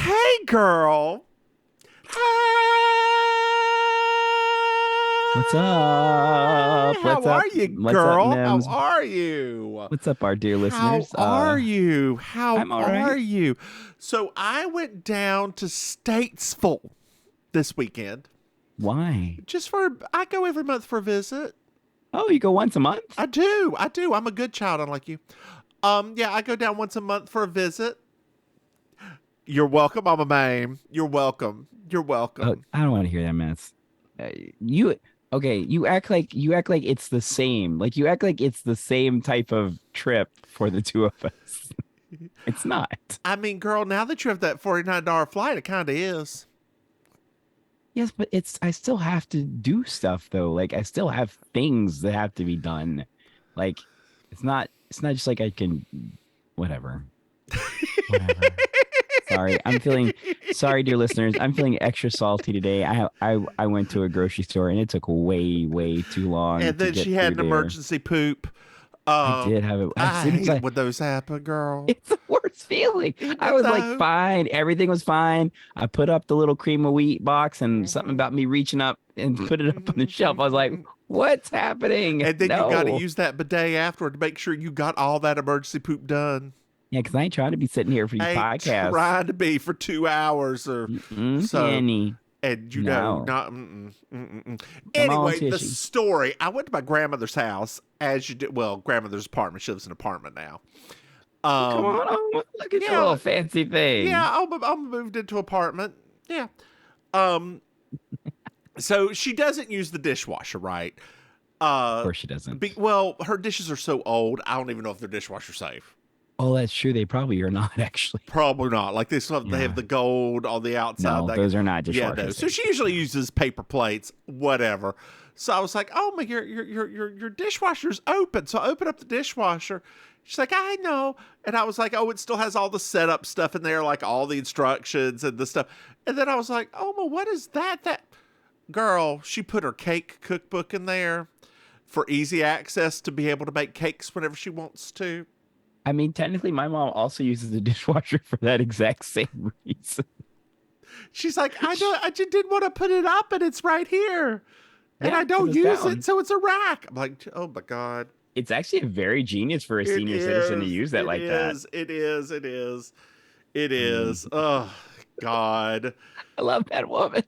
Hey, girl. What's up? How What's up? are you, What's up, girl? How Mims? are you? What's up, our dear How listeners? are you? How I'm all are right. you? So I went down to Statesville this weekend. Why? I go every month for a visit. Oh, you go once a month? I do. I do. I'm a good child, unlike you. Yeah, I go down once a month for a visit. You're welcome, Mama Maim. You're welcome. You're Oh, welcome. I don't want to hear that mess. You okay? You act like it's the same. Like you act like it's the same type of trip for the two of us. It's not. I mean, girl, now that you have that $49 flight, it kind of is. Yes, but it's I still have to do stuff though. Like I still have things that have to be done. Like it's not just like I can whatever. Whatever. Sorry, dear listeners. I'm feeling extra salty today. I went to a grocery store and it took way too long And to then get she had through an there. emergency poop. I did have it. As I soon as hate I when those happen, girl. it's the worst feeling. Isn't I it was like though? fine. Everything was fine. I put up the little cream of wheat box and something hmm about me reaching up and put it up on the shelf. I was like, what's happening? And then you got to No. use that bidet afterward to make sure you got all that emergency poop done. Yeah, because I ain't trying to be sitting here for these I ain't podcasts. trying to be for 2 hours or so. Annie. And No. not. Mm-mm. Come on, Anyway, the Tishy. story. I went to my grandmother's house, as you did. Well, grandmother's apartment. She lives in an apartment now. Come Um, on. Oh, look at your yeah, little fancy thing. yeah. I moved into apartment. Yeah. Um. So she doesn't use the dishwasher, right? Of Uh. course she doesn't. Well, her dishes are so old. I don't even know if they're dishwasher safe. Oh, that's true. They probably are not actually. Probably not. Like they have Yeah. the gold on the outside. No, Like, those are not yeah, dishwasher no. So safe. she usually uses paper plates, whatever. So I was like, "Oh my, your dishwasher's open." So I open up the dishwasher. She's like, "I know," and I was like, "Oh, it still has all the setup stuff in there, like all the instructions and the stuff." And then I was like, "Oh my, what is that? That girl? She put her cake cookbook in there for easy access to be able to make cakes whenever she wants to." I mean, technically, my mom also uses the dishwasher for that exact same reason. She's like, I know, I just didn't want to put it up, and it's right here, and Yeah, I because don't it's use it, down. so it's a rack. I'm like, oh my god, It's actually a very genius for a it senior citizen to is, use that it like that. is, it is, it is, it Mm. is. Oh god, I love that woman.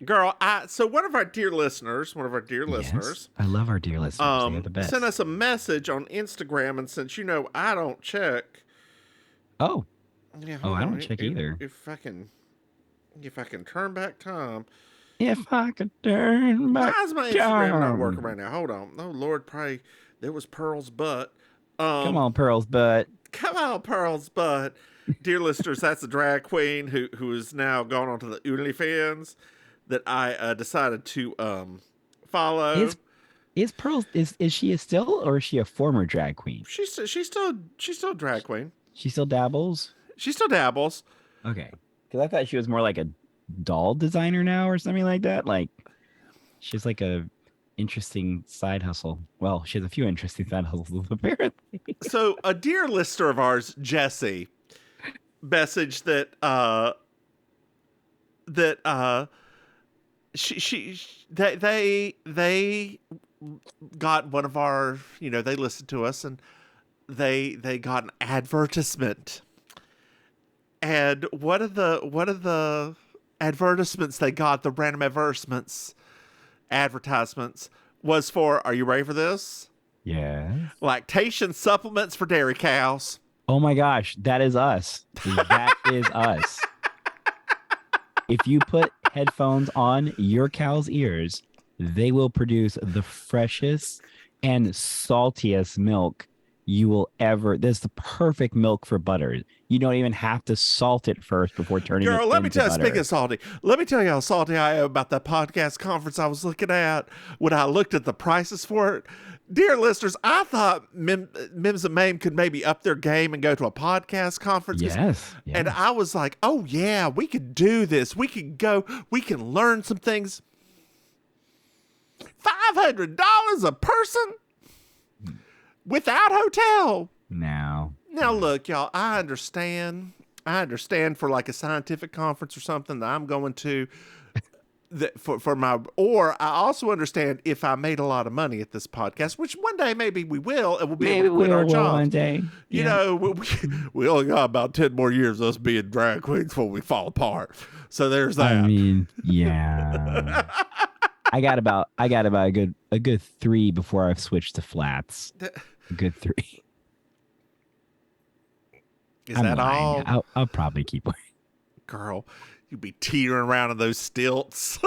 girl. So one of our dear Yes, listeners, I love our dear listeners. They are the sent best. us a message on Instagram, and since I don't check, Oh, yeah, oh, hold I on, don't check either. if I can turn back time. If I could turn back Why is my Instagram not working time. right now? Hold on. Oh Lord, pray there was Pearl's butt. Come Um, on, Pearls, but come on, Pearl's butt. Dear listeners, that's a drag queen who is now gone onto the OnlyFans that I decided to follow. is is Pearls is she a still or is she a former drag queen? She's still a drag queen. She still dabbles. She still dabbles. Okay, because I thought she was more like a doll designer now or something like that. Like she's like a interesting side hustle. Well, she has a few interesting side hustles apparently. So a dear listener of ours, Jesse, messaged that she that they got one of our, they listened to us, and they got an advertisement. And one of the advertisements they got, the random advertisements, was for, are you ready for this? Yes. Lactation supplements for dairy cows. Oh my gosh, that is us. That is us. If you put headphones on your cow's ears, they will produce the freshest and saltiest milk you will ever. This is the perfect milk for butter. You don't even have to salt it first before turning it Girl, let me into tell you, speaking butter. of salty, let me tell you how salty I am about that podcast conference I was looking at when I looked at the prices for it. Dear listeners, I thought Mims and Maim could maybe up their game and go to a podcast conference. Yes, And yes. I was like, oh, yeah, we could do this. We could go. We can learn some things. $500 a person without hotel. Now, Now, look, y'all, I understand. I understand for like a scientific conference or something that I'm going to. Or I also understand if I made a lot of money at this podcast, which one day maybe we will, and we'll be able to quit our jobs. One day. You know, we only got about 10 more years of us being drag queens before we fall apart. So there's that. I mean, yeah. I got about a good 3 before I switched to flats. A good 3. Is that all? I'll probably keep wearing. Girl, you'd be teetering around in those stilts.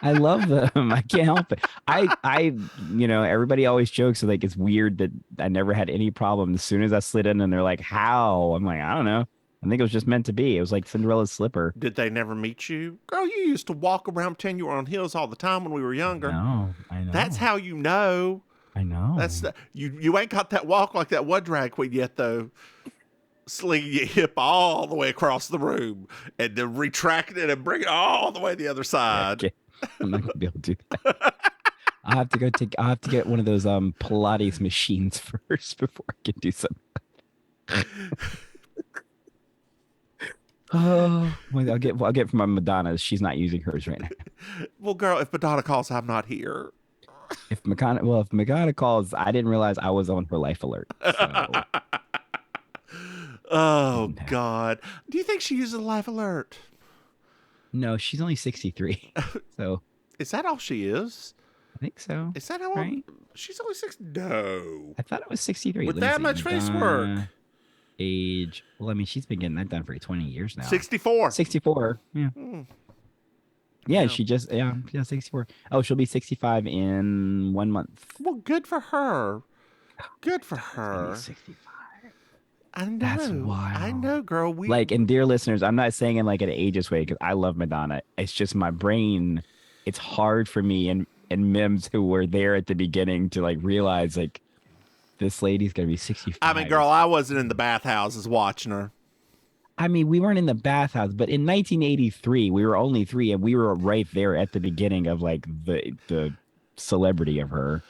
I love them. I can't help it. Everybody always jokes like it's weird that I never had any problem. As soon as I slid in and they're like, how? I'm like, I don't know. I think it was just meant to be. It was like Cinderella's slipper. Did they never meet you? Girl, you used to walk around pretend you were on heels all the time when we were younger. I know. That's how you know. I know. You ain't got that walk like that one drag queen yet, though. Slinging your hip all the way across the room and then retracting it and bring it all the way the other side. Yeah, okay. I'm not gonna be able to do that. I'll have to get one of those Pilates machines first before I can do something. Oh, well, I'll get from my Madonna. She's not using hers right now. Well, girl, if Madonna calls, I'm not here. If Madonna calls, I didn't realize I was on her life alert. So. Oh, God. Do you think she uses a life alert? No, she's only 63. So. Is that all she is? I think so. Is that how old? She's only 60. No. I thought it was 63. With that much face work. Age. Well, I mean, she's been getting that done for 20 years now. 64. 64. Yeah. Yeah, she just, 64. Oh, she'll be 65 in 1 month. Well, good for her. Good for her. 65. I know. That's wild. I know, girl. And dear listeners, I'm not saying in like an ageist way because I love Madonna. It's just my brain. It's hard for me and Mims who were there at the beginning to like realize like this lady's gonna be 65. I mean, girl, I wasn't in the bathhouses watching her. I mean, we weren't in the bathhouse, but in 1983, we were only 3, and we were right there at the beginning of like the celebrity of her.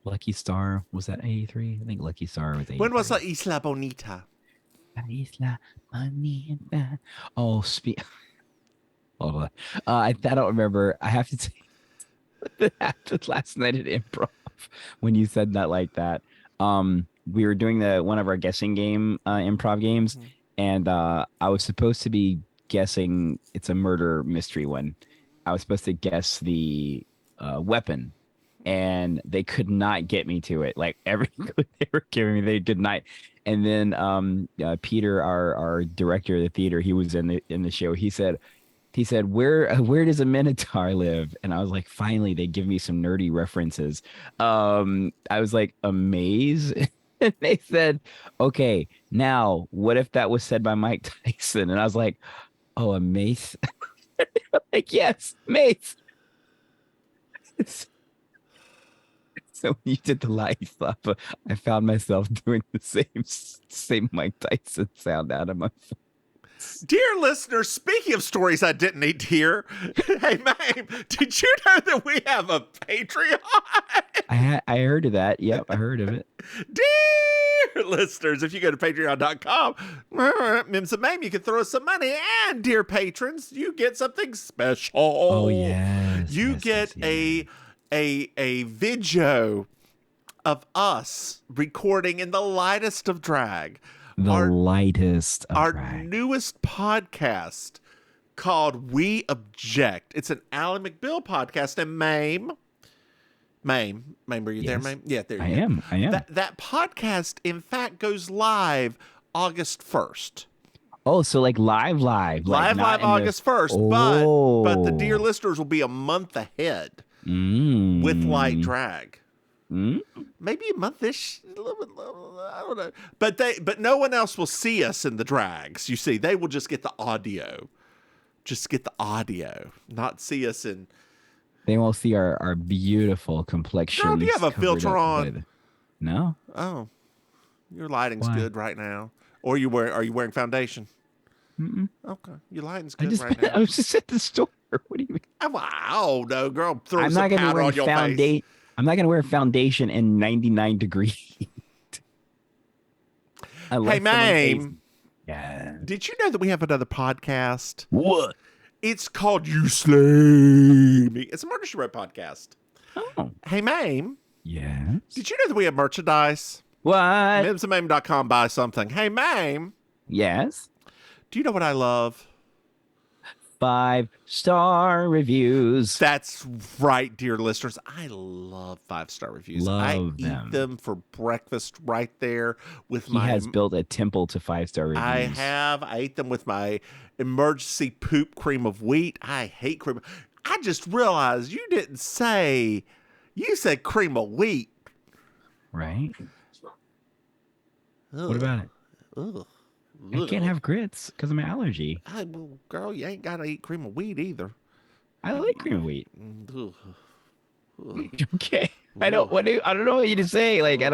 Lucky Star, was that 83? I think Lucky Star was 83. When was La Isla Bonita? La Isla Bonita. Oh, hold on. I don't remember. I have to say what happened last night at improv when you said that like that. We were doing one of our guessing game improv games, and I was supposed to be guessing. It's a murder mystery one. I was supposed to guess the weapon. And they could not get me to it. Like every clue they were giving me, they did not. And then Peter, our director of the theater, he was in the show. He said, where does a minotaur live? And I was like, finally, they give me some nerdy references. I was like, a maze. And they said, okay, now what if that was said by Mike Tyson? And I was like, oh, a mace. Like, yes, mace. So when you did the light stuff, I found myself doing the same Mike Tyson sound out of my phone. Dear listeners, speaking of stories I didn't need to hear, hey, Maim, did you know that we have a Patreon? I heard of that. Yep, I heard of it. Dear listeners, if you go to patreon.com, Mims and Maim, you can throw us some money. And dear patrons, you get something special. Oh, yes. You get a video of us recording in the lightest of drag. Our newest podcast called We Object. It's an Ally McBeal podcast. And Maim, were you there, Maim? Yeah, there you go. I am. That podcast, in fact, goes live August 1st. Oh, so like live. Live August 1st. But the dear listeners will be a month ahead. With light drag. Maybe a month-ish, a little bit, I don't know. But no one else will see us in the drags. You see, they will just get the audio. Not see us in. They won't see our beautiful complexion. Girl, do you have a filter on? No. Oh, your lighting's good right now. Or are you wearing foundation? Mm-mm. Okay, your lighting's good right now. I was just at the store. What do you mean? Wow, no, girl, throw some powder on your face. I'm not going to wear foundation in 99 degrees. Unless Hey, someone pays. Maim, Yeah. did you know that we have another podcast? What? It's called You Slay Me. It's a Murder, She Wrote podcast. Oh. Hey, Maim, Yes. did you know that we have merchandise? What? MsMaim.com, buy something. Hey, Maim, Yes. do you know what I love? 5-star reviews. That's right, dear listeners. I love 5-star reviews. I Love eat them. them for breakfast right there with He has built a temple to 5-star reviews. I have. I ate them with my emergency poop cream of wheat. I hate cream. I just realized you didn't say. You said cream of wheat. Right? Ugh. What about it? Ugh. I can't have grits because of my allergy. Well, girl, you ain't got to eat cream of wheat either. I like cream of wheat. Ugh. Okay. I don't know what you to say. Like I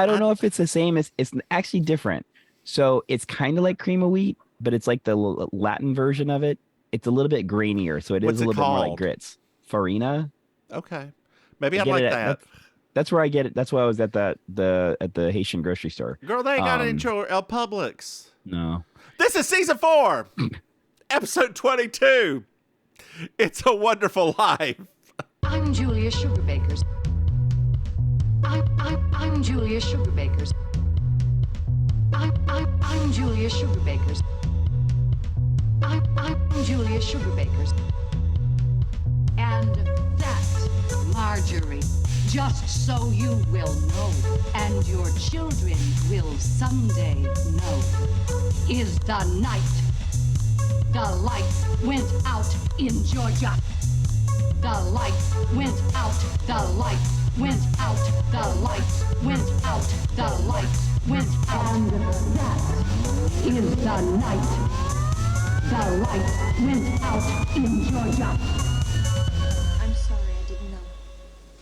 don't know if it's the same as it's actually different. So it's kind of like cream of wheat, but it's like the Latin version of it. It's a little bit grainier, so it What's is a it little bit more called? like grits. Farina. Okay. Maybe I I'd get like it that. That's where I get it. That's why I was at the Haitian grocery store. Girl, they ain't got it in your El Publix. No. This is season 4, episode 22. It's a Wonderful Life. I'm Julia Sugarbakers. I'm Julia Sugarbakers. I'm Julia Sugarbakers. I'm Julia Sugarbakers. And that's Marjorie. Just so you will know, and your children will someday know, is the night the lights went out in Georgia. The lights went out, the lights went out, the lights went out, the lights went out. And that is the night the lights went out in Georgia. I'm sorry, I didn't know.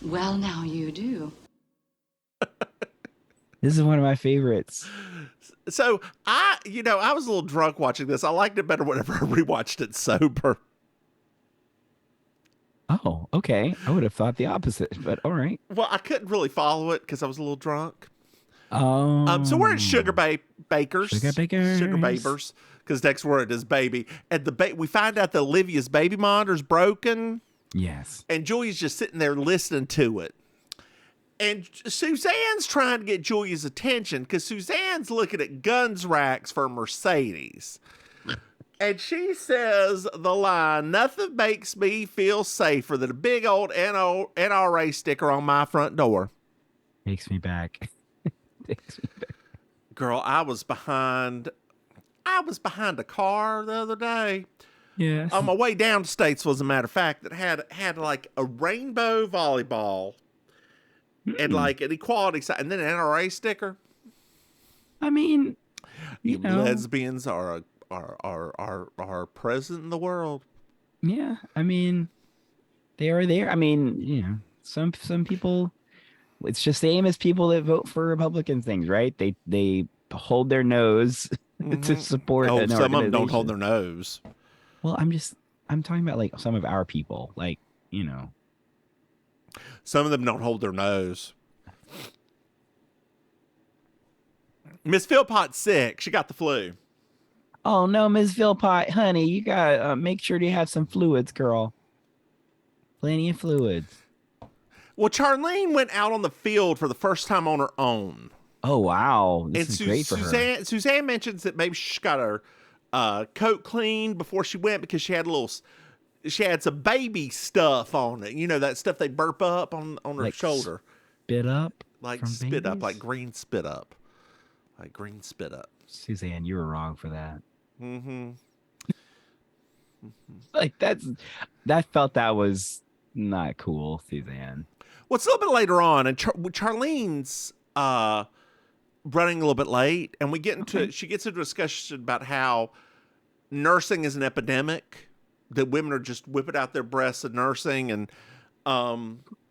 Well, now you do. This is one of my favorites. So I was a little drunk watching this. I liked it better whenever I rewatched it sober. Oh, okay. I would have thought the opposite, but all right. Well, I couldn't really follow it because I was a little drunk. So we're at Sugar Bakers. Sugar Bakers. Sugar Babers. Because next word is baby. And we find out that Olivia's baby monitor's broken. Yes. And Julia's just sitting there listening to it. And Suzanne's trying to get Julia's attention because Suzanne's looking at guns racks for Mercedes. And she says the line, "Nothing makes me feel safer than a big old NRA sticker on my front door." Takes me back. Girl, I was behind a car the other day. Yeah. On my way down to Statesville, as a matter of fact, that had like a rainbow volleyball and like an equality sign and then an NRA sticker. I mean, you know, lesbians are present in the world. Yeah, I mean, they are there. I mean, you know, some people. It's just the same as people that vote for Republican things, right? They hold their nose to support. Oh, an some of them don't organization. hold their nose. Well, I'm talking about like some of our people, like, you know. Some of them don't hold their nose. Miss Philpott's sick. She got the flu. Oh no, Ms. Philpott, honey, you gotta make sure to have some fluids, girl. Plenty of fluids. Well, Charlene went out on the field for the first time on her own. Oh wow, this is great for her. Suzanne mentions that maybe she got her coat cleaned before she went because she had some baby stuff on it. You know, that stuff they burp up on her Like shoulder. Spit up? Like from spit up, babies? like green spit up. Like green spit up. Suzanne, you were wrong for that. Mm-hmm. Like that was not cool, Suzanne. Well, it's a little bit later on, and Charlene's running a little bit late, and she gets into a discussion about how nursing is an epidemic, that women are just whipping out their breasts in nursing, and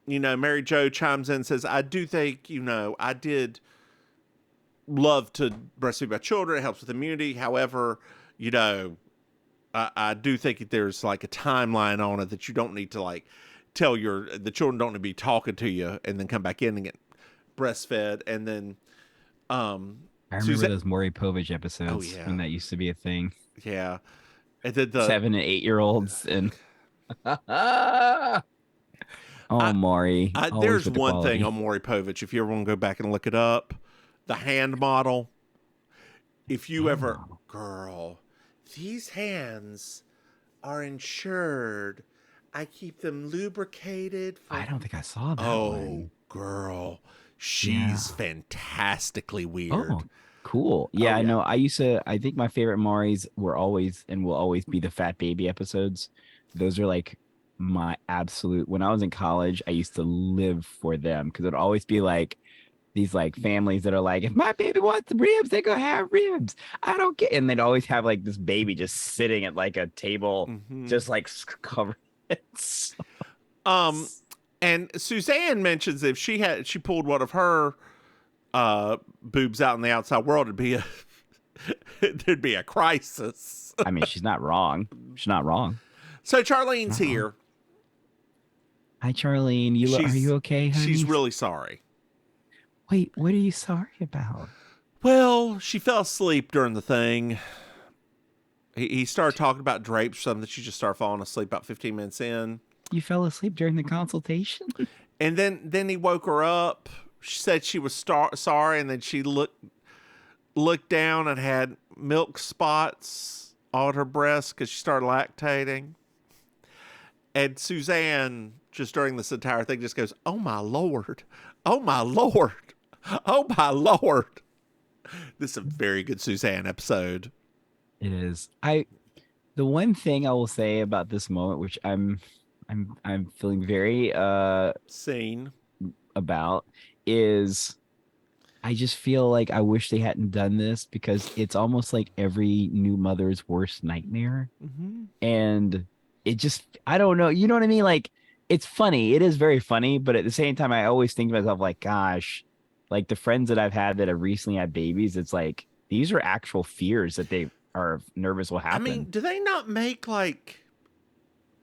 Mary Jo chimes in and says, "I do think, I did love to breastfeed my children. It helps with immunity. However, I do think that there's like a timeline on it that you don't need to like tell the children don't need to be talking to you and then come back in and get breastfed." And then I remember those Maury Povich episodes Oh, yeah. when that used to be a thing. Yeah. And then the 7 and 8-year-olds and Maury. Always there's with the one thing quality. on Maury Povich. If you ever want to go back and look it up, the hand model. If you ever, girl, these hands are insured. I keep them lubricated. I don't think I saw that Oh, one. girl, she's fantastically weird. Oh, cool. Yeah, I know. I think my favorite Maury's were always and will always be the Fat Baby episodes. Those are like my absolute. When I was in college, I used to live for them because it'd always be like these like families that are like, if my baby wants ribs, they're gonna have ribs. I don't get, and they'd always have like this baby just sitting at like a table, just like covered. And Suzanne mentions if she pulled one of her boobs out in the outside world, there'd be a crisis. I mean, she's not wrong. She's not wrong. So Charlene's here. Hi, Charlene. Are you okay, honey? She's really sorry. Wait, what are you sorry about? Well, she fell asleep during the thing. He started talking about drapes or something. She just started falling asleep about 15 minutes in. You fell asleep during the consultation? And then he woke her up. She said she was sorry, and then she looked down and had milk spots on her breast because she started lactating. And Suzanne, just during this entire thing, just goes, "Oh, my Lord. Oh, my Lord. Oh, my Lord." This is a very good Suzanne episode. It is. The one thing I will say about this moment, which I'm feeling very Scene about, is I just feel like I wish they hadn't done this because it's almost like every new mother's worst nightmare. And it just, I don't know. You know what I mean? Like, it's funny. It is very funny. But at the same time, I always think to myself, like, gosh, like the friends that I've had that have recently had babies, it's like, these are actual fears that they are nervous will happen. I mean, do they not make like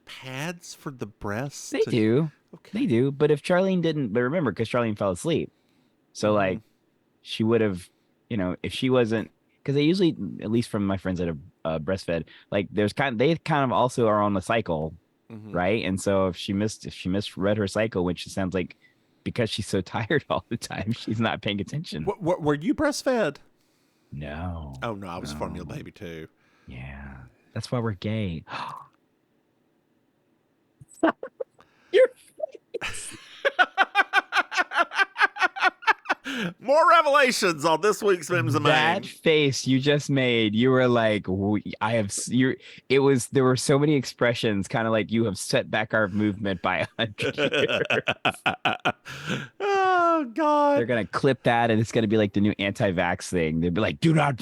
pads for the breasts? They do. Okay. They do. But if Charlene didn't, but remember, because Charlene fell asleep. So like she would have, if she wasn't, because they usually, at least from my friends that have breastfed, like they kind of also are on the cycle, right? And so if she misread her cycle, which it sounds like because she's so tired all the time, she's not paying attention. Were you breastfed? No. Oh no, I was formula baby too. Yeah, that's why we're gay. More revelations on this week's Mims and Maim. That face you just made, you were like, there were so many expressions, kind of like you have set back our movement by 100 years. Oh, God. They're going to clip that and it's going to be like the new anti-vax thing. They'd be like, do not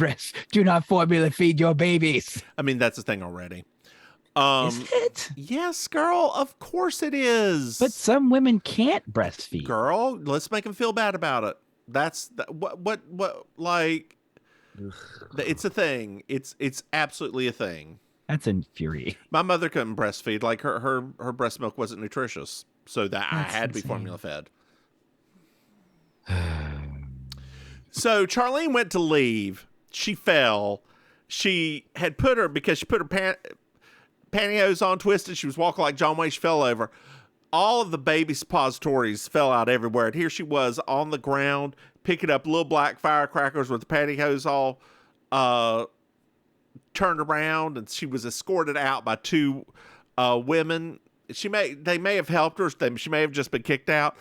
formula feed your babies. I mean, that's the thing already. Is it? Yes, girl. Of course it is. But some women can't breastfeed. Girl, let's make them feel bad about it. That's what like it's a thing. It's absolutely a thing. That's infuriating. My mother couldn't breastfeed. Like her breast milk wasn't nutritious, so I had to be formula fed. So Charlene went to leave. She fell. She had because she put her pantyhose on twisted. She was walking like John Wayne. She fell over. All of the baby suppositories fell out everywhere. And here she was on the ground, picking up little black firecrackers with the pantyhose all turned around. And she was escorted out by two women. They may have helped her. She may have just been kicked out.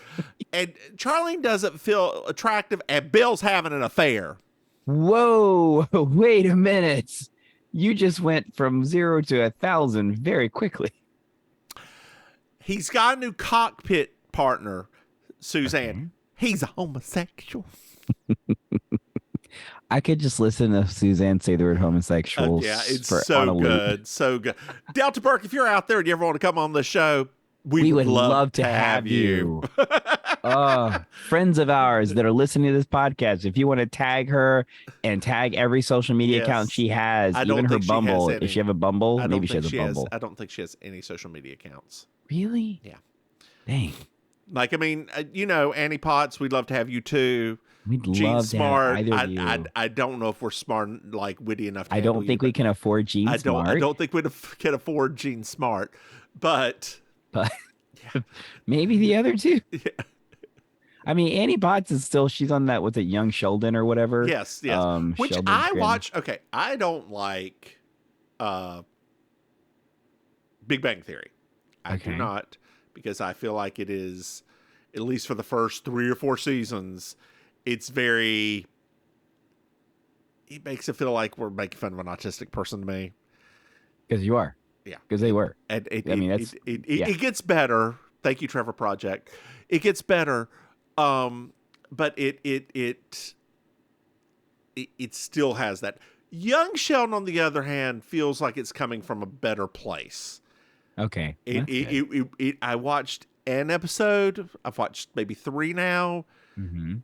And Charlene doesn't feel attractive, and Bill's having an affair. Whoa, wait a minute. You just went from 0 to 1,000 very quickly. He's got a new cockpit partner, Suzanne. Okay. He's a homosexual. I could just listen to Suzanne say the word homosexual. Yeah, it's so good. So good. Delta Burke, if you're out there and you ever want to come on the show, we would love to have you. Friends of ours that are listening to this podcast, if you want to tag her and tag every social media account she has, even her Bumble. If she have a Bumble, maybe she has a Bumble. I don't think she has any social media accounts. Really? Yeah. Dang. Like, I mean, Annie Potts, we'd love to have you too. We'd Gene love to have Smart. either of you. I don't know if we're smart, like witty enough. To I handle don't think you, we can afford Gene I Smart. don't think we can afford Gene Smart, but But maybe the other two. yeah. I mean, Annie Potts is still, she's on that, what's it, Young Sheldon or whatever? Yes. Which Sheldon's I grand- watch. Okay, I don't like Big Bang Theory. I do Okay. not, because I feel like it is, at least for the first 3 or 4 seasons, it's very. It makes it feel like we're making fun of an autistic person to me. Because you are. Yeah. Because they were. And yeah. it gets better. Thank you, Trevor Project. It gets better, but it still has that. Young Sheldon, on the other hand, feels like it's coming from a better place. Okay. I watched an episode. I've watched maybe 3 now. Mm-hmm.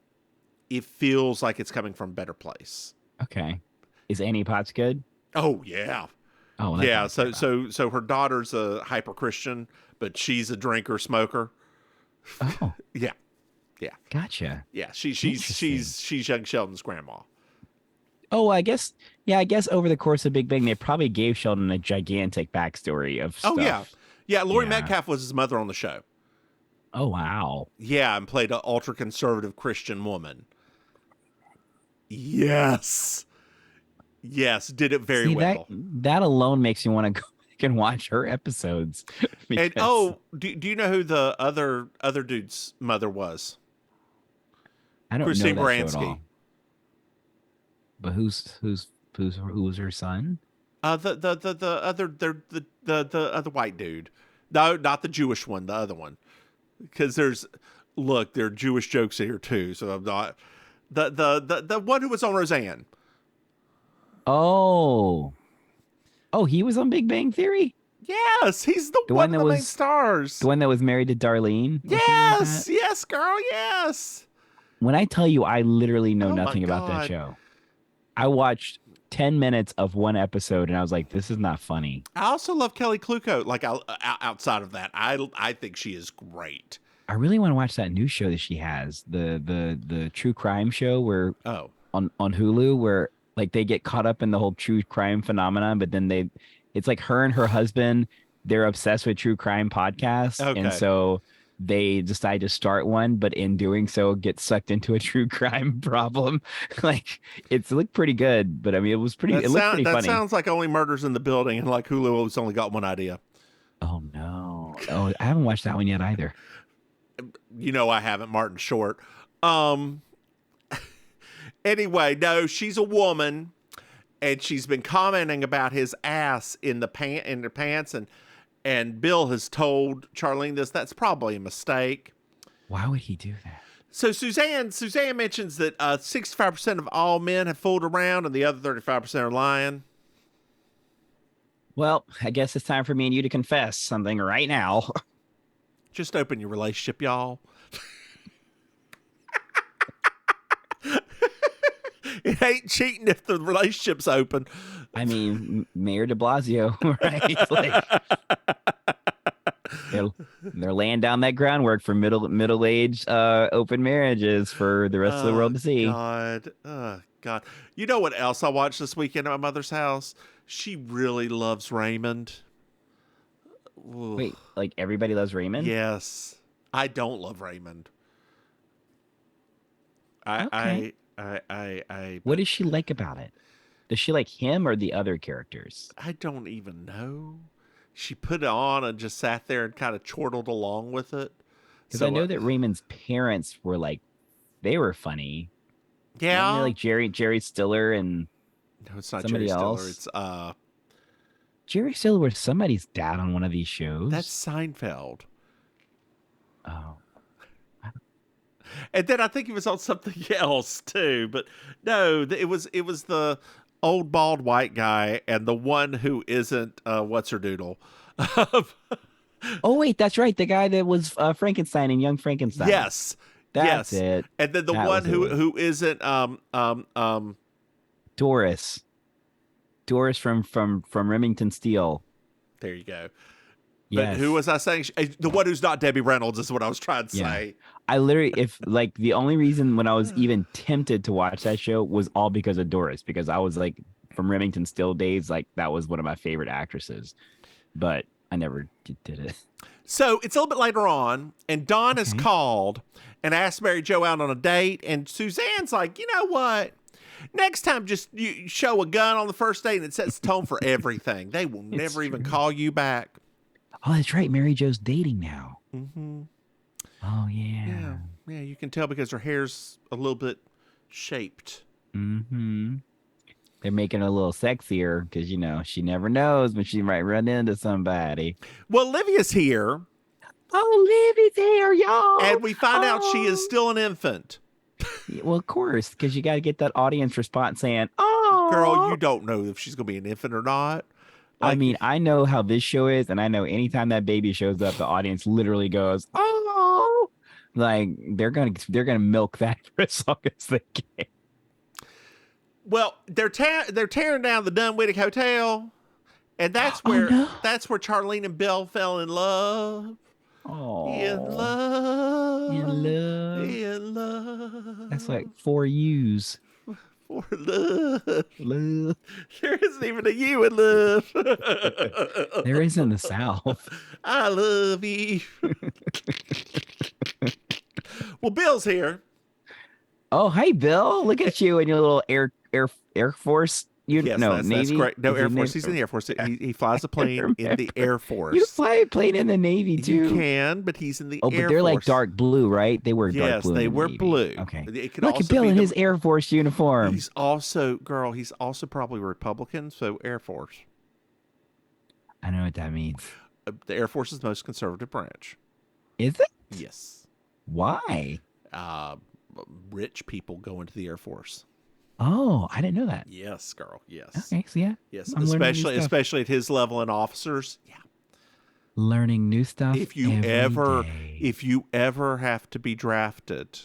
It feels like it's coming from a better place. Okay. Is Annie Potts good? Oh yeah. Oh, well, Yeah, that's so her daughter's a hyper Christian, but she's a drinker smoker. Oh, Yeah, gotcha. yeah. She's young Sheldon's grandma. Oh, I guess over the course of Big Bang, they probably gave Sheldon a gigantic backstory of stuff. Oh yeah. Lori Yeah. Metcalf was his mother on the show. Oh, wow. Yeah, and played an ultra conservative Christian woman. Yes, did it very well. That alone makes you want to go back and watch her episodes. And because- do you know who the other dude's mother was? I don't Christine know that show at Baranski. all. But who was her son? The other white dude. No, not the Jewish one, the other one. Because there are Jewish jokes here too, so I'm not the one who was on Roseanne. Oh, he was on Big Bang Theory. Yes, he's the one one that of the main was- stars. The one that was married to Darlene. or something like that? Yes, girl, yes. When I tell you, I literally know Oh my nothing about that God. show. I watched 10 minutes of one episode and I was like, this is not funny. I also love Kelly Kluko. Like outside of that, I think she is great. I really want to watch that new show that she has, the true crime show where Oh, on Hulu, where like they get caught up in the whole true crime phenomenon, but then it's like her and her husband, they're obsessed with true crime podcasts. Okay. And so they decide to start one, but in doing so get sucked into a true crime problem. Like it looked pretty good, but I mean, it looked pretty that funny. sounds like Only Murders in the Building, and like Hulu has only got one idea. Oh no. Oh, I haven't watched that one yet either. You know I haven't. Martin Short. Anyway, no, she's a woman, and she's been commenting about his ass in the pants, and Bill has told Charlene this. That's probably a mistake. Why would he do that? So Suzanne mentions that 65% of all men have fooled around, and the other 35% are lying. Well, I guess it's time for me and you to confess something right now. Just open your relationship, y'all. It ain't cheating if the relationship's open. I mean, Mayor de Blasio, right? Like, they're laying down that groundwork for middle-aged open marriages for the rest of the world to see. God. God. You know what else I watched this weekend at my mother's house? She really loves Raymond. Ooh. Wait, like everybody loves Raymond? Yes. I don't love Raymond. Okay. I What does she like about it? Does she like him or the other characters? I don't even know. She put it on and just sat there and kind of chortled along with it. Because I know that Raymond's parents were like, they were funny. Yeah. Weren't they like Jerry Stiller and No, it's not somebody Jerry else? Stiller. It's Jerry Stiller was somebody's dad on one of these shows. that's Seinfeld. Oh. And then I think he was on something else too, but no, it was the old bald white guy and the one who isn't what's her doodle. Oh wait, that's right. The guy that was Frankenstein in Young Frankenstein. Yes, That's yes. it. And then the That one was the one. who isn't Doris from Remington Steele. there you go. But Yes. who was I saying? The one who's not Debbie Reynolds is what I was trying to say. I literally, if like the only reason when I was even tempted to watch that show was all because of Doris, because I was like from Remington Still days, like that was one of my favorite actresses, but I never did it. So it's a little bit later on, and Don has called and asked Mary Jo out on a date, and Suzanne's like, you know what? Next time, just you show a gun on the first date, and it sets the tone for everything. They will never even call you back. Oh, that's right. Mary Jo's dating now. Mm-hmm. Oh, yeah. Yeah, you can tell because her hair's a little bit shaped. Mm-hmm. They're making her a little sexier because, you know, she never knows when she might run into somebody. Well, Livia's here. Oh, Livy's here, y'all. And we find out she is still an infant. Well, of course, because you got to get that audience response saying, oh. Girl, you don't know if she's going to be an infant or not. I mean, I know how this show is, and I know anytime that baby shows up, the audience literally goes, "Oh!" Like they're gonna milk that for as long as they can. Well, they're tearing down the Dunwich Hotel, and that's where that's where Charlene and Bill fell in love. Oh, in love, in love. That's like 4 U's. For love. Love. There isn't even a you in love. There is in the South. I love you. Well, Bill's here. Oh, hey, Bill. Look at you in your little Air Force. Yes, no, that's Navy. correct. No, Is Air it Force. Navy? He's in the Air Force. He flies a plane in the Air Force. You fly a plane in the Navy, too. You can, but he's in the Air Force. Oh, but they're like dark blue, right? They wear dark blue. Yes, they wear Navy. blue. Okay. It could Look also at Bill be in his Air Force uniform. He's also probably Republican, so Air Force. I know what that means. The Air Force is the most conservative branch. Is it? Yes. Why? Rich people go into the Air Force. Oh, I didn't know that. Yes, girl. Yes. Okay, so yeah. Yes, I'm learning new stuff. especially at his level and officers. Yeah. Learning new stuff. If you ever have to be drafted,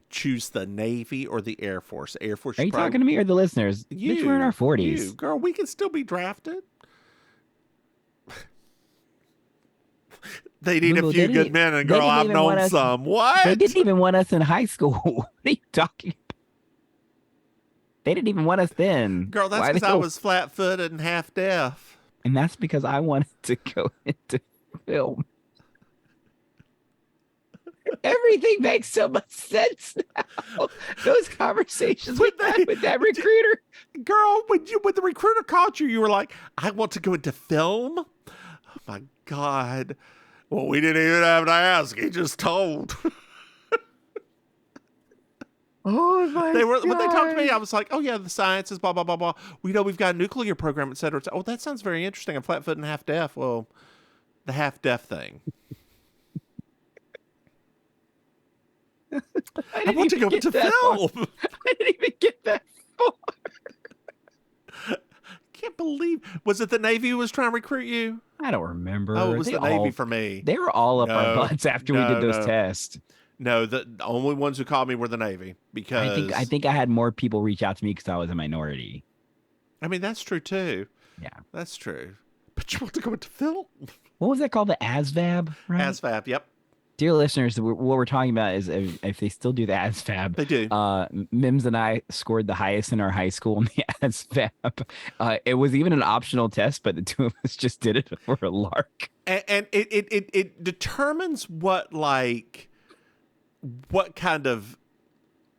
choose the Navy or the Air Force. Air Force. Are you talking to me or the listeners? Bitch, we're in our 40s. You, girl, we can still be drafted. They need a few good men, and girl, I've known some. What? They didn't even want us in high school. What are you talking about? They didn't even want us then. Girl, that's because I was flat-footed and half-deaf. And that's because I wanted to go into film. Everything makes so much sense now. Those conversations with that recruiter. Girl, when the recruiter called you, you were like, I want to go into film? Oh, my God. Well, we didn't even have to ask. He just told. Oh my God. When they talked to me, I was like, oh yeah, the sciences, blah, blah, blah, blah. We know we've got a nuclear program, et cetera. Oh, that sounds very interesting. I'm flat-footed and half-deaf. Well, the half-deaf thing. I want to go into film. I didn't even get that far. Can't believe. Was it the Navy who was trying to recruit you? I don't remember. Oh, it was the Navy for me. They were all up our butts after we did those tests. No, the only ones who called me were the Navy because I think I had more people reach out to me because I was a minority. I mean, that's true too. Yeah, that's true. But you want to go into film? What was that called? The ASVAB, right? ASVAB, yep. Dear listeners, what we're talking about is if they still do the ASVAB. They do. Mims and I scored the highest in our high school in the ASVAB. It was even an optional test, but the two of us just did it for a lark. And it determines what kind of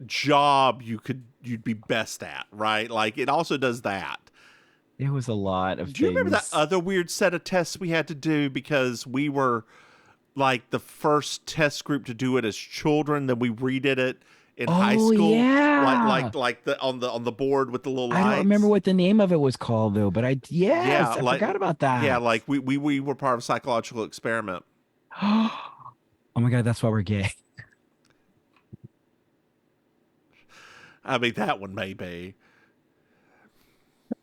job you'd be best at, right? Like it also does that. There was a lot of Do you remember that other weird set of tests we had to do because we were like the first test group to do it as children, then we redid it in high school? Yeah. Like on the board with the little lights. I don't remember what the name of it was called though, but I forgot about that. Yeah, like we were part of a psychological experiment. Oh my God, that's why we're gay. I mean, that one may be.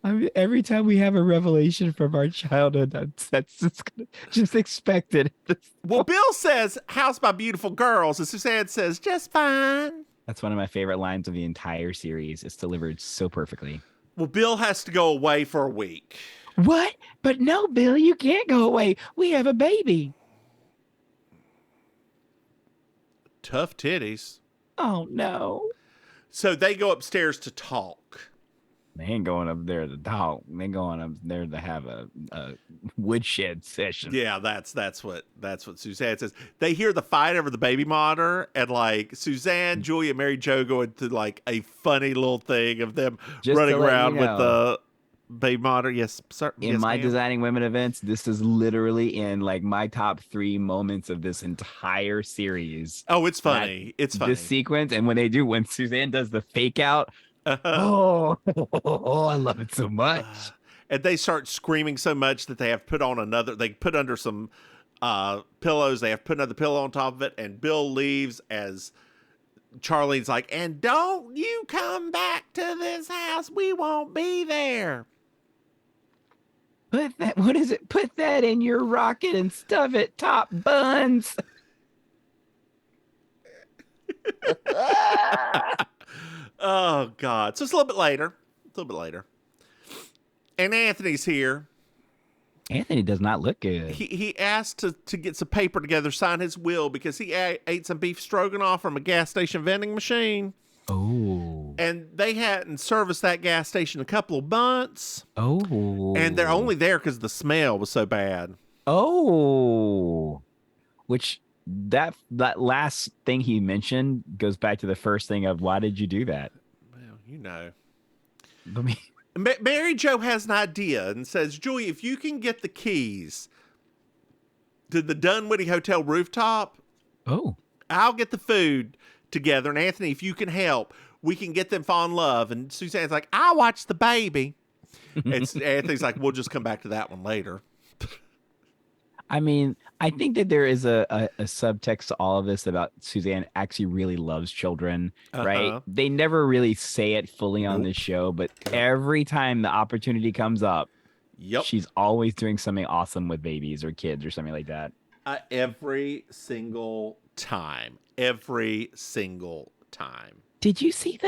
I mean, every time we have a revelation from our childhood, that's just expected. Well, Bill says, "How's my beautiful girls?" And Suzanne says, "Just fine." That's one of my favorite lines of the entire series. It's delivered so perfectly. Well, Bill has to go away for a week. What? But no, Bill, you can't go away. We have a baby. Tough titties. Oh, no. So they go upstairs to talk. They ain't going up there to talk. They going up there to have a woodshed session. Yeah, that's what Suzanne says. They hear the fight over the baby monitor, and like Suzanne, Julia, Mary Jo go into like a funny little thing of them Just running to let around you with know, the baby monitor. Yes, sir. in yes, my ma'am. Designing Women events, this is literally in like my top 3 moments of this entire series. Oh, it's funny. It's funny. This sequence, and when Suzanne does the fake out, oh, I love it so much. And they start screaming so much that they have put on they put under some pillows. They have put another pillow on top of it. And Bill leaves as Charlene's like, and don't you come back to this house. We won't be there. What is it? Put that in your rocket and stuff it top buns. Oh, God. So it's a little bit later. And Anthony's here. Anthony does not look good. He asked to get some paper together, sign his will, because he ate some beef stroganoff from a gas station vending machine. Oh. And they hadn't serviced that gas station a couple of months. Oh. And they're only there because the smell was so bad. Oh. Which that last thing he mentioned goes back to the first thing of why did you do that? Well, you know. I mean, Mary Jo has an idea and says, Julie, if you can get the keys to the Dunwoody Hotel rooftop, I'll get the food together. And Anthony, if you can help, we can get them fall in love. And Suzanne's like, I'll watch the baby. And Anthony's like, we'll just come back to that one later. I mean, I think that there is a subtext to all of this about Suzanne actually really loves children, right? They never really say it fully on this show, but every time the opportunity comes up, she's always doing something awesome with babies or kids or something like that. Every single time. Every single time. Did you see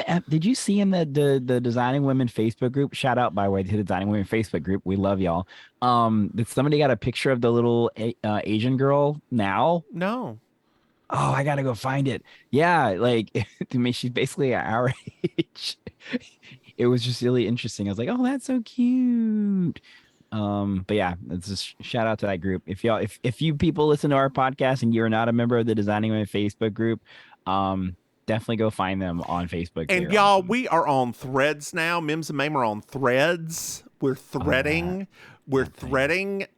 in the Designing Women Facebook group? Shout out, by the way, to the Designing Women Facebook group. We love y'all. Did somebody got a picture of the little Asian girl now? No. Oh, I gotta go find it. Yeah, like to me, she's basically our age. It was just really interesting. I was like, oh, that's so cute. But yeah, it's just shout out to that group. If you people listen to our podcast and you're not a member of the Designing Women Facebook group, definitely go find them on Facebook. And y'all, we are on Threads now. Mims and Maim are on Threads. We're threading. We're threading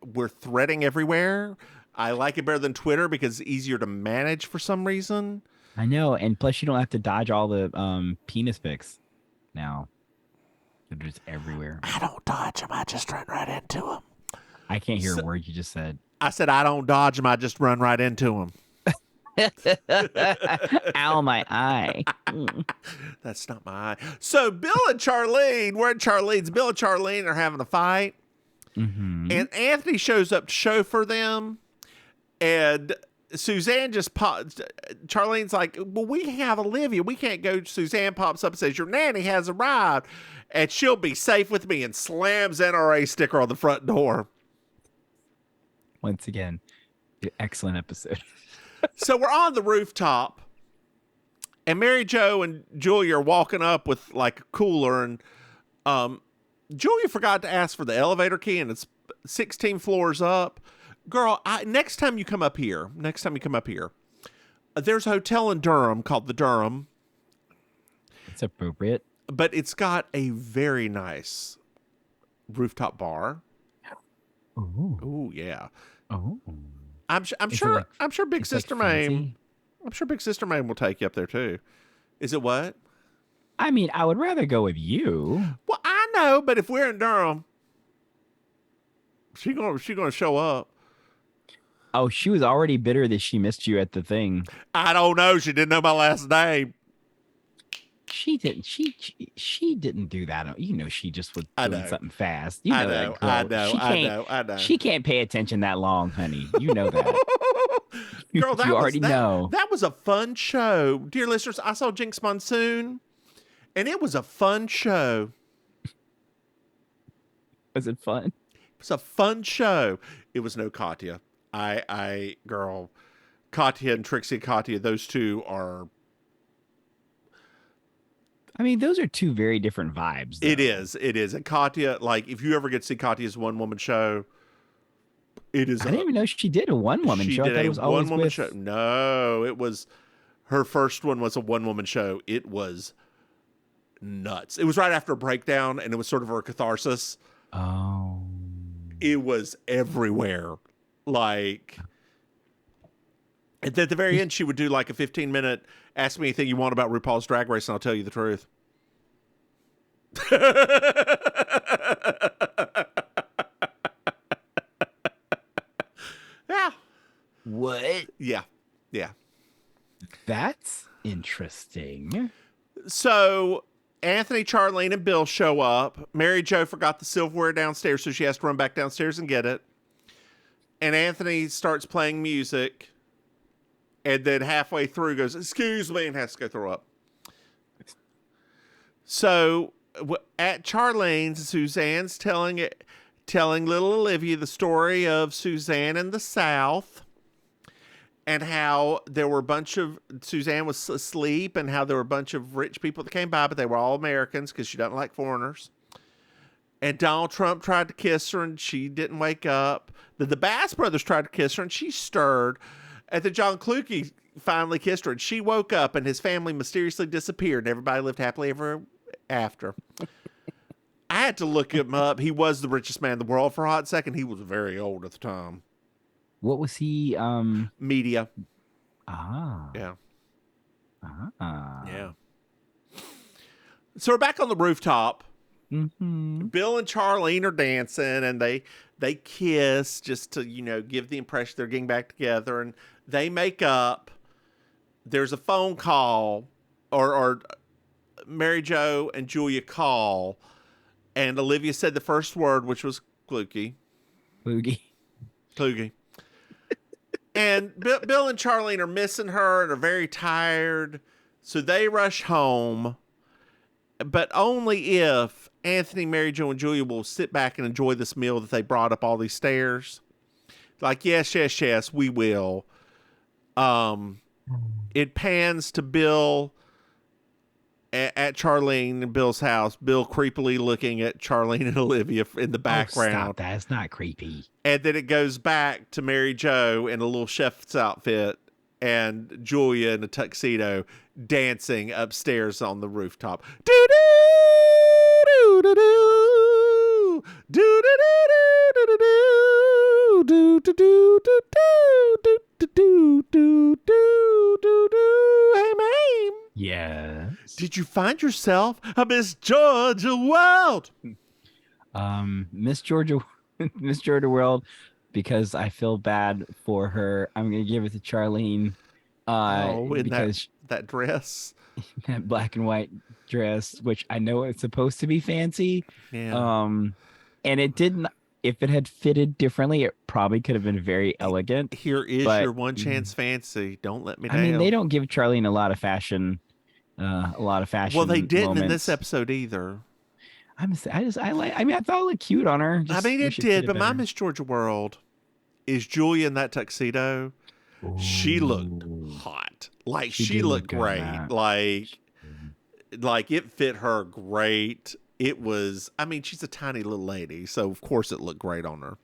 everywhere. I like it better than Twitter because it's easier to manage for some reason. I know, and plus you don't have to dodge all the penis pics now. They're just everywhere. I don't dodge them. I just run right into them. I can't hear a word you just said. I said I don't dodge them. I just run right into them. Ow, my eye. That's not my eye. So Bill and Charlene, we're at Charlene's. Bill and Charlene are having a fight. Mm-hmm. And Anthony shows up to chauffeur them. And Suzanne Charlene's like, well, we have Olivia. We can't go. Suzanne pops up and says, your nanny has arrived. And she'll be safe with me, and slams NRA sticker on the front door. Once again, excellent episode. So we're on the rooftop, and Mary Jo and Julia are walking up with like a cooler, and Julia forgot to ask for the elevator key, and it's 16 floors up. Girl, next time you come up here, there's a hotel in Durham called the Durham. It's appropriate. But it's got a very nice rooftop bar. Ooh, yeah. Oh. I'm sure Big Sister Maim. I'm sure Big Sister Maim will take you up there too. Is it what? I mean, I would rather go with you. Well, I know, but if we're in Durham, she gonna show up. Oh, she was already bitter that she missed you at the thing. I don't know. She didn't know my last name. She didn't. She didn't do that. You know, she just was doing something fast. You know, I know. She can't pay attention that long, honey. You know that. Girl, you already know. That was a fun show. Dear listeners, I saw Jinx Monsoon, and it was a fun show. Was it fun? It was a fun show. It was no Katya. Girl, Katya and Trixie Katya, those two are. I mean, those are two very different vibes. Though. It is. And Katya, like, if you ever get to see Katya's one-woman show, it is. I didn't even know she did a one-woman show. I thought it was always one-woman with... show. No, it was, her first one was a one-woman show. It was nuts. It was right after a breakdown, and it was sort of her catharsis. Oh. It was everywhere. Like, and at the very end, she would do like a 15-minute, ask me anything you want about RuPaul's Drag Race, and I'll tell you the truth. Yeah. What? Yeah. That's interesting. So Anthony, Charlene, and Bill show up. Mary Jo forgot the silverware downstairs, so she has to run back downstairs and get it. And Anthony starts playing music, and then halfway through goes, "Excuse me," and has to go throw up. So at Charlene's, Suzanne's telling little Olivia the story of Suzanne in the South, and how there were a bunch of, Suzanne was asleep, and how there were a bunch of rich people that came by, but they were all Americans because she doesn't like foreigners. And Donald Trump tried to kiss her, and she didn't wake up. The Bass brothers tried to kiss her, and she stirred. And then John Kluge finally kissed her, and she woke up, and his family mysteriously disappeared, and everybody lived happily ever after. I had to look him up. He was the richest man in the world for a hot second. He was very old at the time. What was he? Media. Ah. Yeah. Ah. Yeah. So we're back on the rooftop. Mm-hmm. Bill and Charlene are dancing, and they kiss just to, give the impression they're getting back together, and they make up. There's a phone call, or Mary Jo and Julia call, and Olivia said the first word, which was Kluge. And Bill and Charlene are missing her and are very tired, so they rush home, but only if Anthony, Mary Jo, and Julia will sit back and enjoy this meal that they brought up all these stairs. Like, yes, we will. It pans to Bill at Charlene and Bill's house. Bill creepily looking at Charlene and Olivia in the background. Oh, stop. That's not creepy. And then it goes back to Mary Jo in a little chef's outfit and Julia in a tuxedo dancing upstairs on the rooftop. Do do do do do do do do do do do do do do do do do do. Hey, Maim. Yes. Did you find yourself a Miss Georgia World? Miss Georgia World, because I feel bad for her. I'm gonna give it to Charlene. Because that dress, that black and white dress, which I know it's supposed to be fancy. Yeah. And it didn't. If it had fitted differently, it probably could have been very elegant. Here is your one chance fancy. Don't let me down. I mean, they don't give Charlene a lot of fashion. Well, they didn't moments. in this episode either. I thought it looked cute on her. It did, but my Miss Georgia World is Julia in that tuxedo. Ooh. She looked hot. Like she looked great. Like it fit her great. It was, she's a tiny little lady, so of course it looked great on her.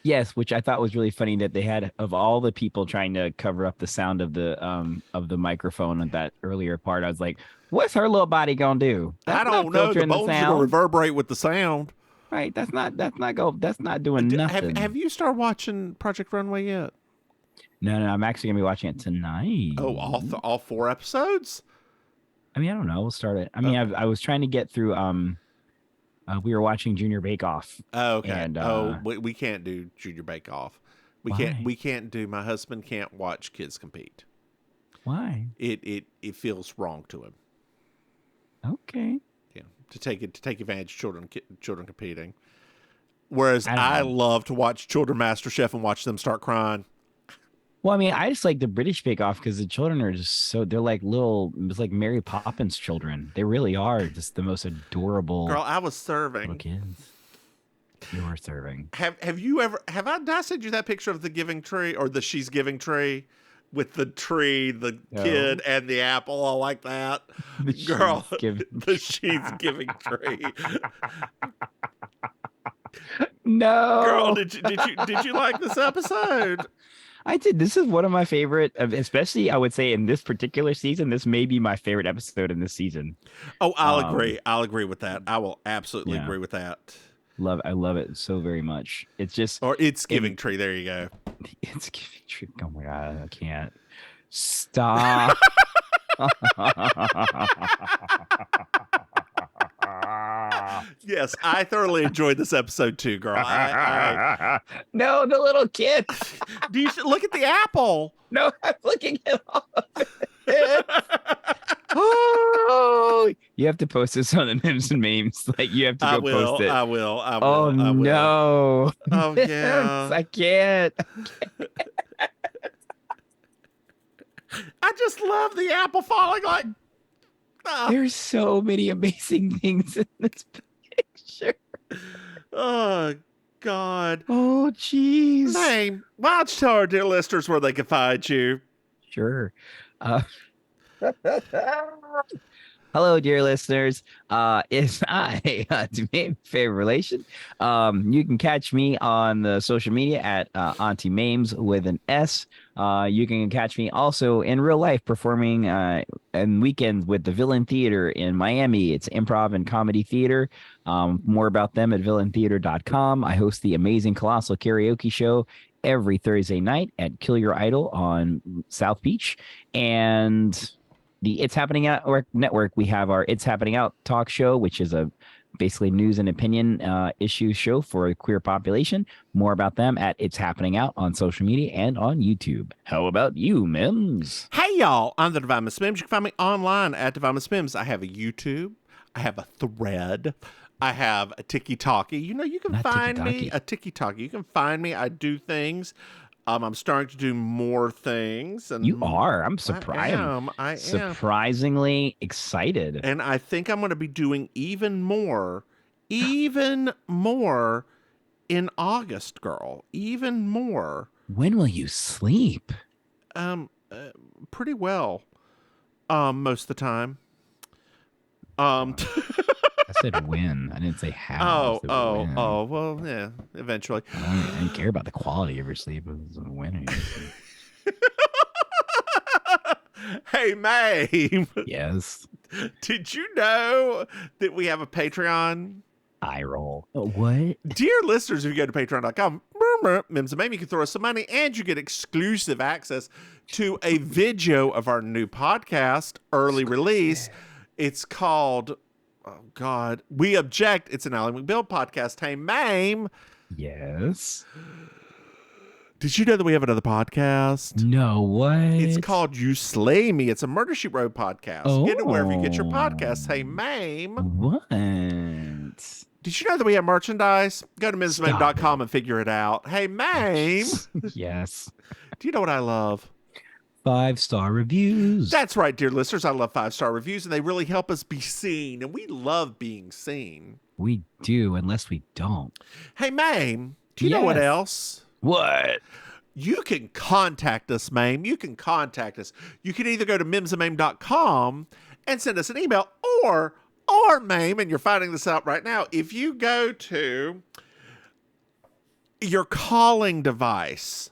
Yes, which I thought was really funny that they had, of all the people trying to cover up the sound of the microphone at that earlier part, I was like, what's her little body gonna do? I don't know. The bones are gonna reverberate with the sound. Right. That's not doing nothing. Have you started watching Project Runway yet? No, I'm actually gonna be watching it tonight. Oh, all 4 episodes? I don't know. We'll start it. I was trying to get through. We were watching Junior Bake Off. Oh, okay. And, we can't do Junior Bake Off. We can't do. My husband can't watch kids compete. Why? It feels wrong to him. Okay. Yeah, to take advantage of children competing. Whereas I love to watch Children MasterChef and watch them start crying. Well, I just like the British Bake Off because the children are just they're like it's like Mary Poppins children. They really are just the most adorable. Girl, I was serving kids. You're serving. Have you ever, did I send you that picture of the giving tree or the she's giving tree with the tree, the kid and the apple all like that? The Girl, she's giving the she's giving tree. No. Girl, did you like this episode? I did. This is one of my favorite, especially I would say in this particular season. This may be my favorite episode in this season. Oh, I'll agree. I'll agree with that. I will absolutely agree with that. I love it so very much. It's just, or it's giving tree. There you go. It's giving tree. Oh my God, I can't stop. Yes, I thoroughly enjoyed this episode too, girl. No, the little kid. Do you look at the apple? No, I'm looking at all of it. Oh, you have to post this on the Mims and Memes. Like you have to go post it. I will. Oh no. Oh yeah. I can't. I just love the apple falling like. There's so many amazing things in this picture. Oh God. Oh jeez. Maim, why don't you tell our dear listeners where they can find you? Sure. Hello, dear listeners. It's I, Auntie Maim, favorite relation. You can catch me on the social media at Auntie Maims with an S. You can catch me also in real life performing in weekends with the Villain Theater in Miami. It's improv and comedy theater. More about them at villaintheater.com. I host the Amazing Colossal Karaoke Show every Thursday night at Kill Your Idol on South Beach. And the It's Happening Out Network, we have our It's Happening Out talk show, which is a basically news and opinion issue show for the queer population. More about them at It's Happening Out on social media and on YouTube. How about you, Mims? Hey, y'all. I'm the Divine Miss Mims. You can find me online at Divine Miss Mims. I have a YouTube. I have a Thread. I have a Tiki-Talkie. You know, you can find me a Tiki-Talkie. You can find me. I do things. I'm starting to do more things. And you are. I'm surprised. I am. Surprisingly excited. And I think I'm going to be doing even more in August, girl. Even more. When will you sleep? Pretty well. Most of the time. I said when. I didn't say how. Well, yeah, eventually. I don't care about the quality of your sleep. It's when are you sleep. Hey, Maim. Yes. Did you know that we have a Patreon? Eye roll. What? Dear listeners, if you go to patreon.com, Mims and Maim, you can throw us some money and you get exclusive access to a video of our new podcast, early release. It's called... Oh, God. We Object. It's an Ally McBeal podcast. Hey, Maim. Yes. Did you know that we have another podcast? No, what? It's called You Slay Me. It's a Murder, She Wrote podcast. Oh. Get it wherever you get your podcasts. Hey, Maim. What? Did you know that we have merchandise? Go to MsMaim.com and figure it out. Hey, Maim. Yes. Do you know what I love? 5-star reviews. That's right, dear listeners. I love 5-star reviews, and they really help us be seen, and we love being seen. We do, unless we don't. Hey, Maim, do you know what else? What? You can contact us, Maim. You can contact us. You can either go to mimsandmaim.com and send us an email, or Maim, and you're finding this out right now, if you go to your calling device,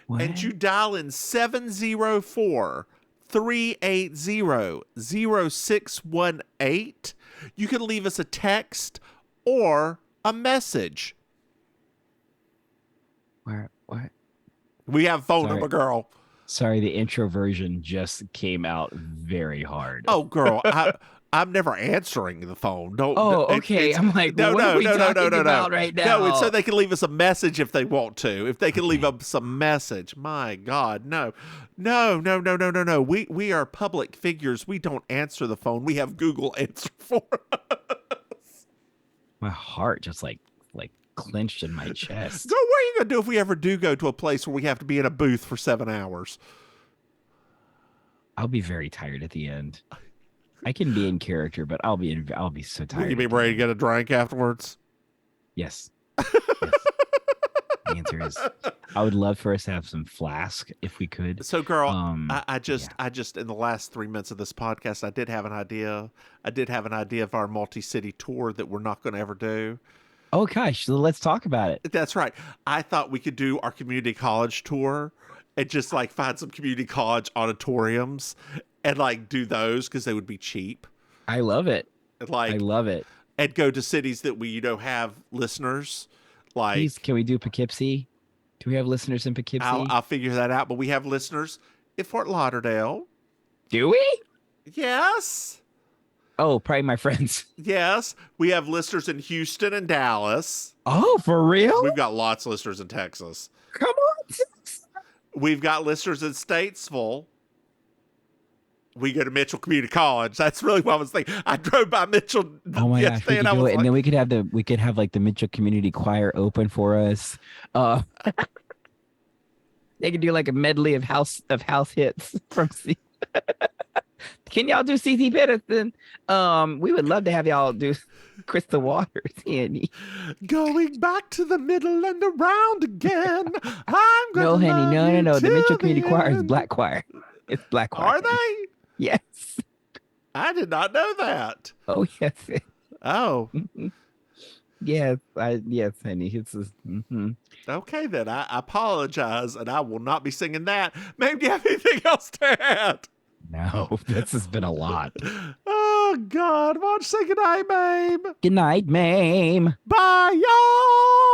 What? and you dial in 704-380-0618, you can leave us a text or a message. Where? What? We have phone Sorry. number, girl. Sorry, the intro version just came out very hard. Oh, girl, I'm never answering the phone. Don't. Oh, okay. I'm like, what are we talking about right now? No, it's so they can leave us a message if they want to. If they can leave us a message. My God, no. We are public figures. We don't answer the phone. We have Google answer for us. My heart just like clenched in my chest. So what are you going to do if we ever do go to a place where we have to be in a booth for 7 hours? I'll be very tired at the end. I can be in character, but I'll be so tired. Will you be ready to get a drink afterwards? Yes. Yes. The answer is, I would love for us to have some flask if we could. So, girl, Yeah. I just in the last 3 minutes of this podcast, I did have an idea. I did have an idea of our multi-city tour that we're not going to ever do. Oh gosh, so let's talk about it. That's right. I thought we could do our community college tour and just like find some community college auditoriums and like do those because they would be cheap. I love it. And like, I love it. and go to cities that we have listeners. Like, Please, can we do Poughkeepsie? Do we have listeners in Poughkeepsie? I'll figure that out. But we have listeners in Fort Lauderdale. Do we? Yes. Oh, probably my friends. Yes. We have listeners in Houston and Dallas. Oh, for real? We've got lots of listeners in Texas. Come on. We've got listeners in Statesville. We go to Mitchell Community College. That's really what I was thinking. I drove by Mitchell. Oh my gosh, we yesterday could and I do was it, and like, then we could have like the Mitchell Community Choir open for us. They could do like a medley of house hits from C. Can y'all do CC Peterson? We would love to have y'all do Crystal Waters, Annie. going back to the middle and around again. I'm gonna No, honey, love you no. The till Mitchell Community the Choir is end. black choir. It's black choir. Are they? Yes. I did not know that. Oh yes. Oh, Yes. Yes, honey. It's okay then. I apologize, and I will not be singing that. Maybe do you have anything else to add? No, this has been a lot. Oh God! Why don't you say goodnight, babe? Good night, Mame. Bye, y'all.